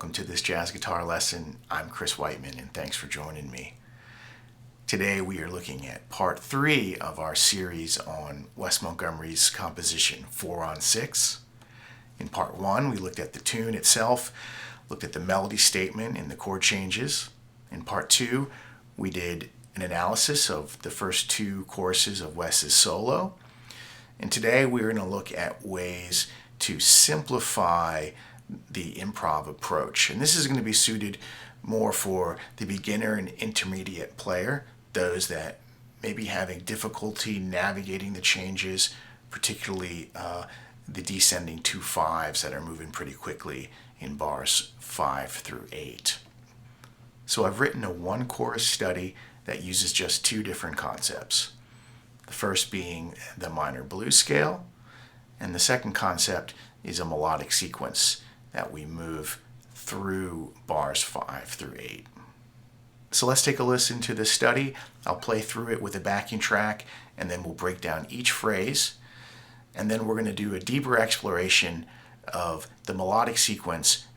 welcome to this jazz guitar lesson. I'm Chris Whiteman, and thanks for joining me. Today we are looking at part 3 of our series on Wes Montgomery's composition 4-on-6. In part 1, we looked at the tune itself, looked at the melody statement and the chord changes. In part 2, we did an analysis of the first 2 choruses of Wes's solo. And today we're going to look at ways to simplify the improv approach. And this is going to be suited more for the beginner and intermediate player, those that may be having difficulty navigating the changes, particularly the descending 2 5s that are moving pretty quickly in bars 5 through 8. So I've written a 1-chorus study that uses just 2 different concepts. The first being the minor blues scale, and the second concept is a melodic sequence that we move through bars 5 through 8. So let's take a listen to this study. I'll play through it with a backing track, and then we'll break down each phrase. And then we're going to do a deeper exploration of the melodic sequence,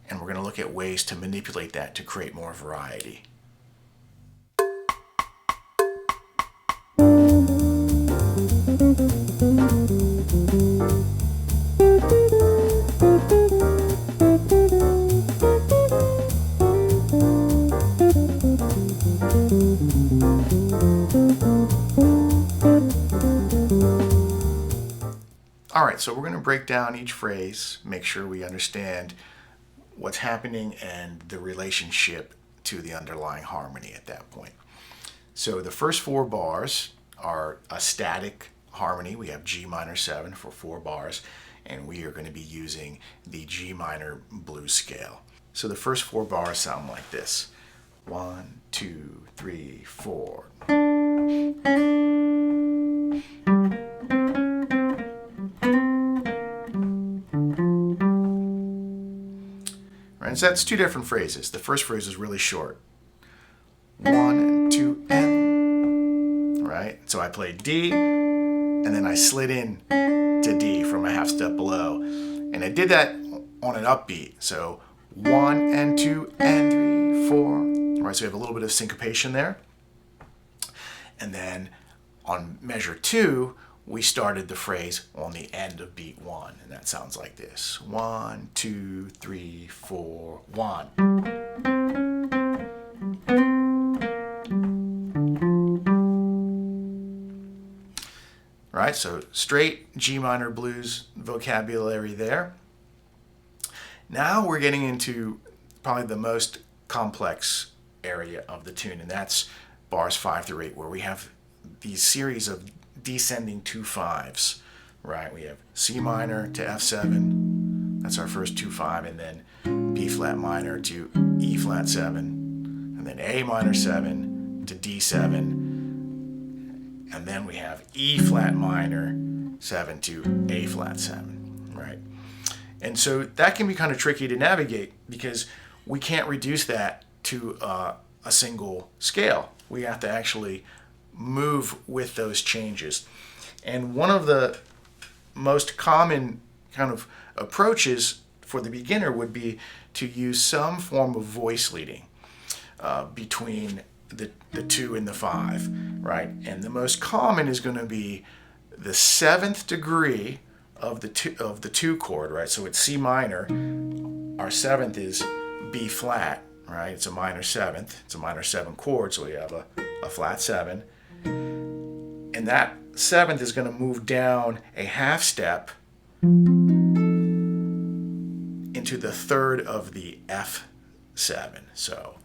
and we're going to look at ways to manipulate that to create more variety. All right, so we're going to break down each phrase, make sure we understand what's happening and the relationship to the underlying harmony at that point. So the first 4 bars are a static harmony. We have G minor 7 for 4 bars, and we are going to be using the G minor blues scale. So the first 4 bars sound like this. 1, 2, 3, 4. Right, so that's 2 different phrases. The first phrase is really short. 1 and 2 and, right? So I played D, and then I slid in to D from a half step below. And I did that on an upbeat. So 1 and 2 and 3, 4. All right, so we have a little bit of syncopation there. And then on measure 2, we started the phrase on the end of beat 1, and that sounds like this. 1, 2, 3, 4, 1. Right, so straight G minor blues vocabulary there. Now we're getting into probably the most complex area of the tune, and that's bars 5 through 8, where we have these series of descending 2 5s, right? We have C minor to F7, that's our first 2 5, and then B flat minor to E flat 7, and then A minor 7 to D7, and then we have E flat minor 7 to A flat 7, right? And so that can be kind of tricky to navigate because we can't reduce that to a single scale. We have to actually move with those changes. And one of the most common kind of approaches for the beginner would be to use some form of voice leading between the 2 and the 5, right? And the most common is going to be the 7th degree of the 2 chord, right? So it's C minor. Our 7th is B flat, right? It's a minor 7th. It's a minor 7 chord, so we have a flat 7. And that 7th is going to move down a half step into the 3rd of the F7. So,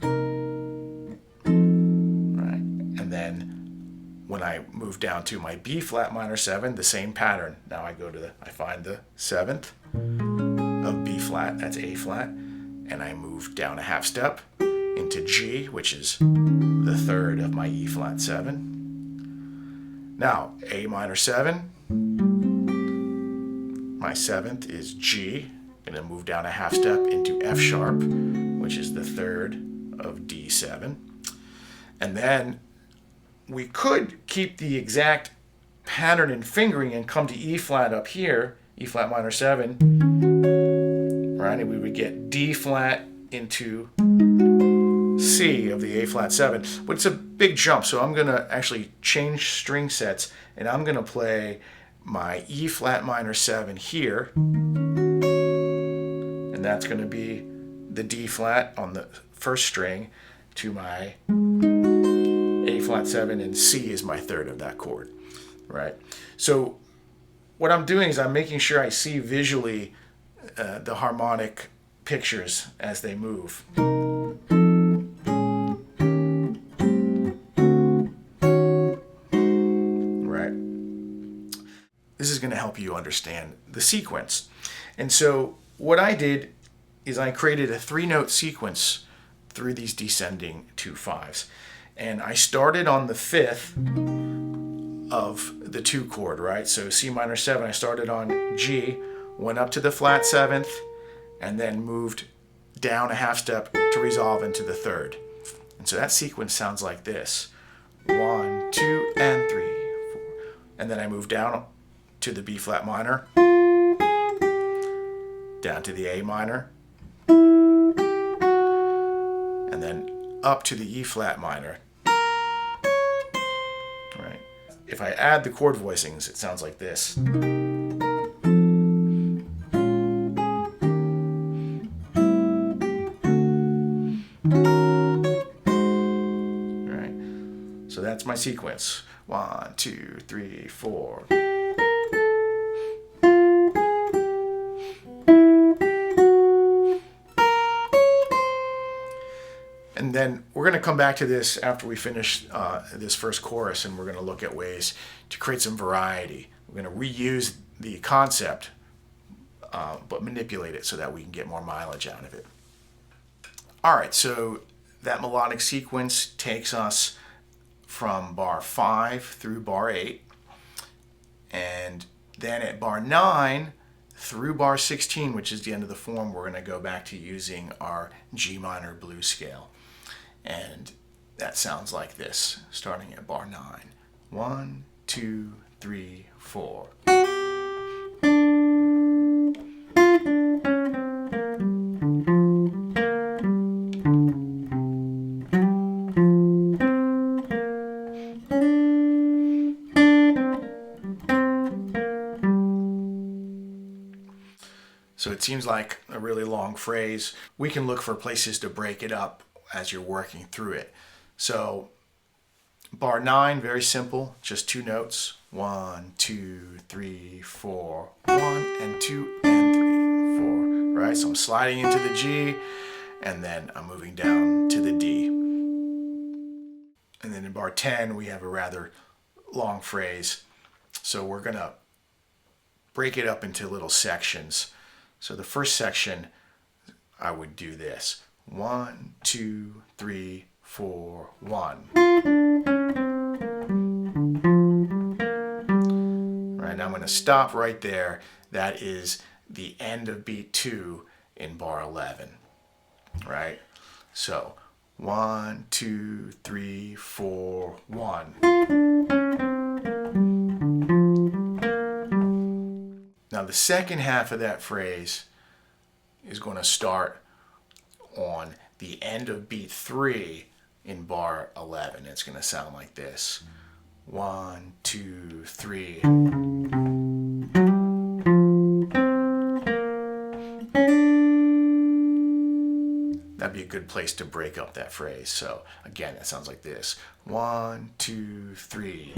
right. And then when I move down to my B flat minor 7, the same pattern. Now I find the 7th of B flat, that's A flat, and I move down a half step into G, which is the 3rd of my E flat 7. Now, A minor 7, my 7th is G, going to move down a half step into F sharp, which is the 3rd of D7. And then we could keep the exact pattern and fingering and come to E flat up here, E flat minor 7, right? And we would get D flat into C of the A flat 7, but it's a big jump, so I'm gonna actually change string sets, and I'm gonna play my E flat minor 7 here, and that's gonna be the D flat on the first string to my A flat 7, and C is my third of that chord, right? So what I'm doing is I'm making sure I see visually the harmonic pictures as they move. Right? This is going to help you understand the sequence. And so what I did is I created a 3-note sequence through these descending 2/5s. And I started on the 5th of the 2 chord, right? So C minor 7, I started on G, went up to the flat 7th, and then moved down a half step to resolve into the 3rd. And so that sequence sounds like this. 1, 2, and 3, 4. And then I move down to the B flat minor, down to the A minor, and then up to the E flat minor. Right? If I add the chord voicings, it sounds like this. Right? So that's my sequence. 1, 2, 3, 4. And then we're going to come back to this after we finish this first chorus, and we're going to look at ways to create some variety. We're going to reuse the concept, but manipulate it so that we can get more mileage out of it. All right, so that melodic sequence takes us from bar 5 through bar 8, and then at bar 9 through bar 16, which is the end of the form, we're going to go back to using our G minor blues scale. And that sounds like this, starting at bar 9. 1, 2, 3, 4. So it seems like a really long phrase. We can look for places to break it up as you're working through it. So bar 9, very simple, just 2 notes. 1, 2, 3, 4. 1 and 2 and 3, 4. Right? So I'm sliding into the G, and then I'm moving down to the D. And then in bar 10, we have a rather long phrase. So we're going to break it up into little sections. So the first section, I would do this. 1, 2, 3, 4, 1. Right, now I'm going to stop right there. That is the end of beat 2 in bar 11. Right? So 1, 2, 3, 4, 1. Now the second half of that phrase is going to start on the end of beat 3 in bar 11. It's going to sound like this. 1, 2, 3. That'd be a good place to break up that phrase. So again, it sounds like this. 1, 2, 3.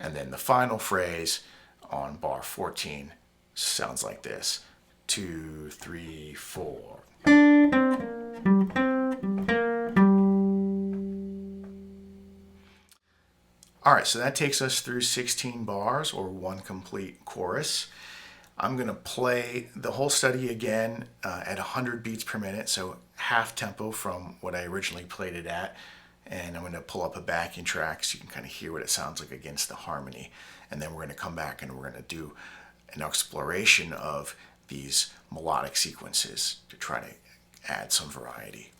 And then the final phrase on bar 14 sounds like this. 2, 3, 4. All right, so that takes us through 16 bars, or 1 complete chorus. I'm going to play the whole study again at 100 beats per minute, so half tempo from what I originally played it at. And I'm going to pull up a backing track so you can kind of hear what it sounds like against the harmony. And then we're going to come back and we're going to do an exploration of these melodic sequences to try to add some variety.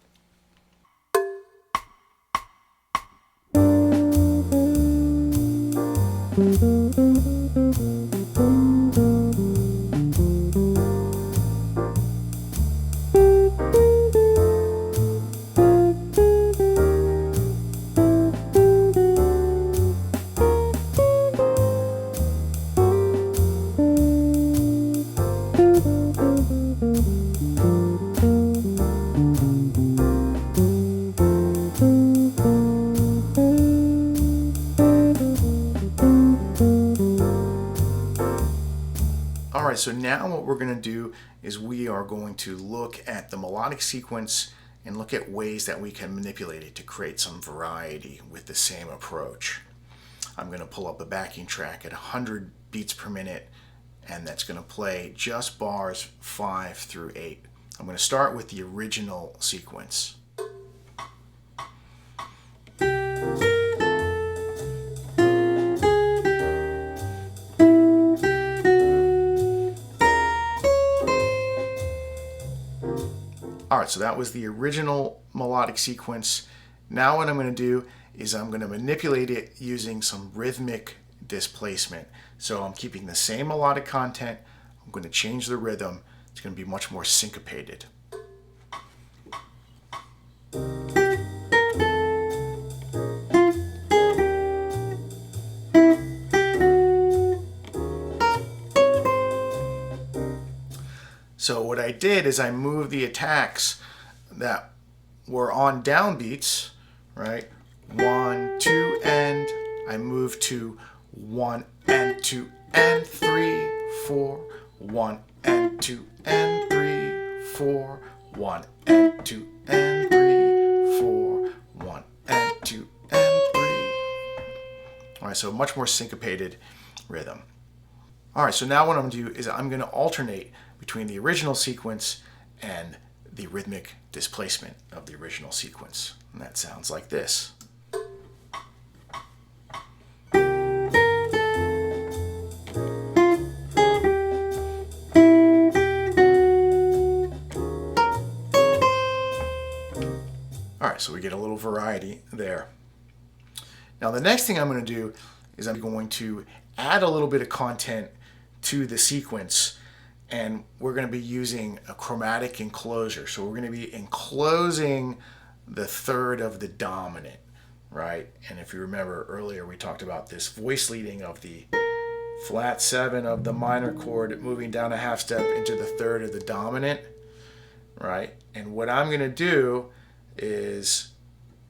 All right, so now what we're going to do is we are going to look at the melodic sequence and look at ways that we can manipulate it to create some variety with the same approach. I'm going to pull up a backing track at 100 beats per minute, and that's going to play just bars 5 through 8. I'm going to start with the original sequence. All right, so that was the original melodic sequence. Now what I'm going to do is I'm going to manipulate it using some rhythmic displacement. So I'm keeping the same melodic content. I'm going to change the rhythm. It's going to be much more syncopated. So what I did is I moved the attacks that were on downbeats, right? 1, 2, and I moved to 1 and 2 and 3, 4, 1 and 2 and 3, 4, 1 and 2 and 3, 4, 1 and 2 and 3. All right, so much more syncopated rhythm. All right, so now what I'm going to do is I'm going to alternate between the original sequence and the rhythmic displacement of the original sequence. And that sounds like this. All right, so we get a little variety there. Now the next thing I'm going to do is I'm going to add a little bit of content to the sequence, and we're going to be using a chromatic enclosure. So we're going to be enclosing the third of the dominant, right? And if you remember earlier, we talked about this voice leading of the flat 7 of the minor chord moving down a half step into the third of the dominant, right? And what I'm going to do is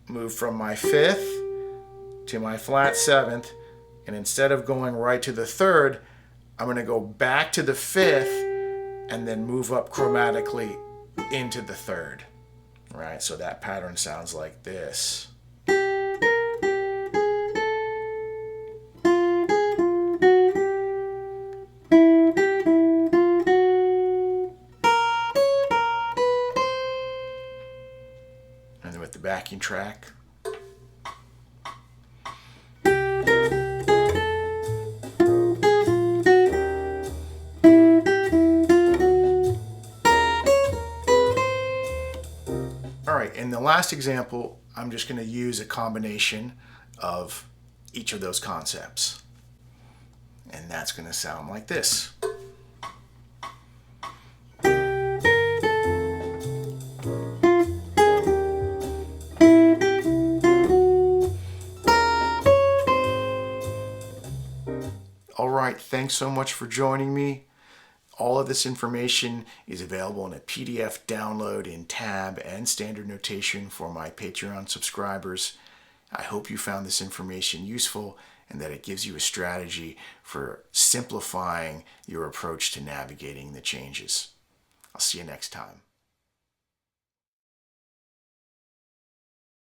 move from my 5th to my flat 7th, and instead of going right to the 3rd, I'm going to go back to the 5th and then move up chromatically into the 3rd. Right? So that pattern sounds like this. And then with the backing track. All right, in the last example, I'm just going to use a combination of each of those concepts. And that's going to sound like this. All right, thanks so much for joining me. All of this information is available in a PDF download in tab and standard notation for my Patreon subscribers. I hope you found this information useful and that it gives you a strategy for simplifying your approach to navigating the changes. I'll see you next time.